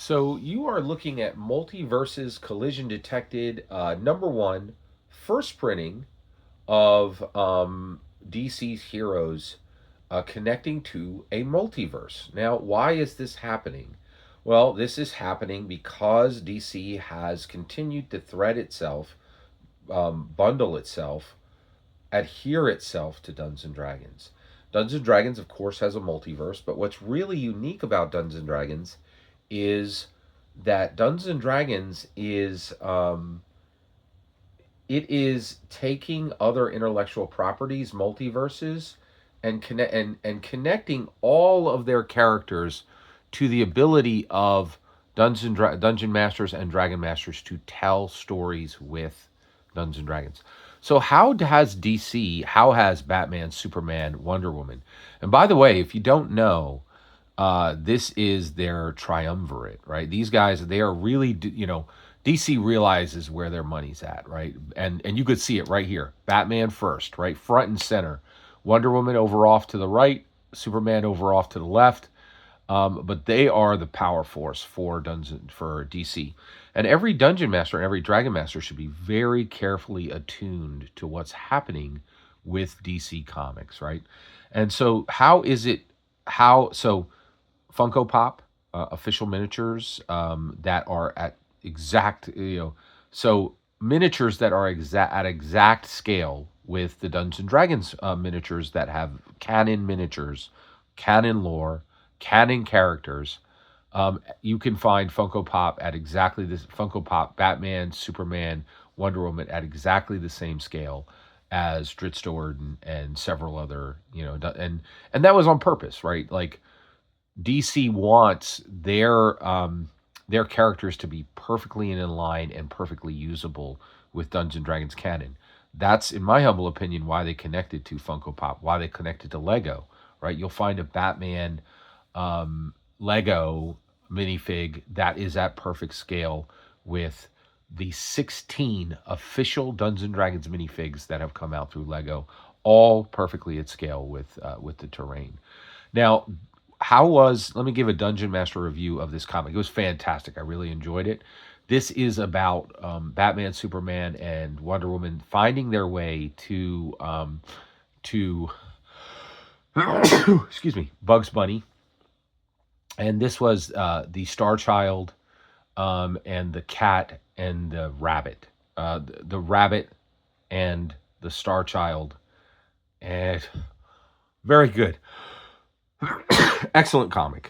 So you are looking at Multiverses Collision Detected, number one, first printing of DC's heroes connecting to a multiverse. Now, why is this happening? Well, this is happening because DC has continued to thread itself, bundle itself, adhere itself to Dungeons and Dragons. Dungeons and Dragons, of course, has a multiverse, but what's really unique about Dungeons and Dragons is that Dungeons and Dragons is it is taking other intellectual properties, multiverses, and connecting all of their characters to the ability of dungeon masters and dragon masters to tell stories with Dungeons and Dragons. So how has Batman, Superman, Wonder Woman? And by the way, if you don't know, this is their triumvirate, right? These guys, they are really, DC realizes where their money's at, right? And you could see it right here. Batman first, right, front and center. Wonder Woman over off to the right. Superman over off to the left. But they are the power force for DC, and every dungeon master and every dragon master should be very carefully attuned to what's happening with DC Comics, right? And so, how is it? How so? Funko Pop official miniatures that are at exact, so miniatures that are exact scale with the Dungeons and Dragons miniatures that have canon miniatures, canon lore, canon characters. You can find Funko Pop at exactly this Funko Pop Batman, Superman, Wonder Woman at exactly the same scale as Dritz Stewart and several other, and that was on purpose, right? Like DC wants their characters to be perfectly in line and perfectly usable with Dungeons and Dragons canon. That's, in my humble opinion, why they connected to Funko Pop, why they connected to Lego, right? You'll find a Batman Lego minifig that is at perfect scale with the 16 official Dungeons and Dragons minifigs that have come out through Lego, all perfectly at scale with the terrain. Now, let me give a Dungeon Master review of this comic. It was fantastic. I really enjoyed it. This is about Batman, Superman, and Wonder Woman finding their way to excuse me, Bugs Bunny, and this was the Star Child, and the cat and the rabbit, the rabbit and the Star Child, and very good, excellent comic.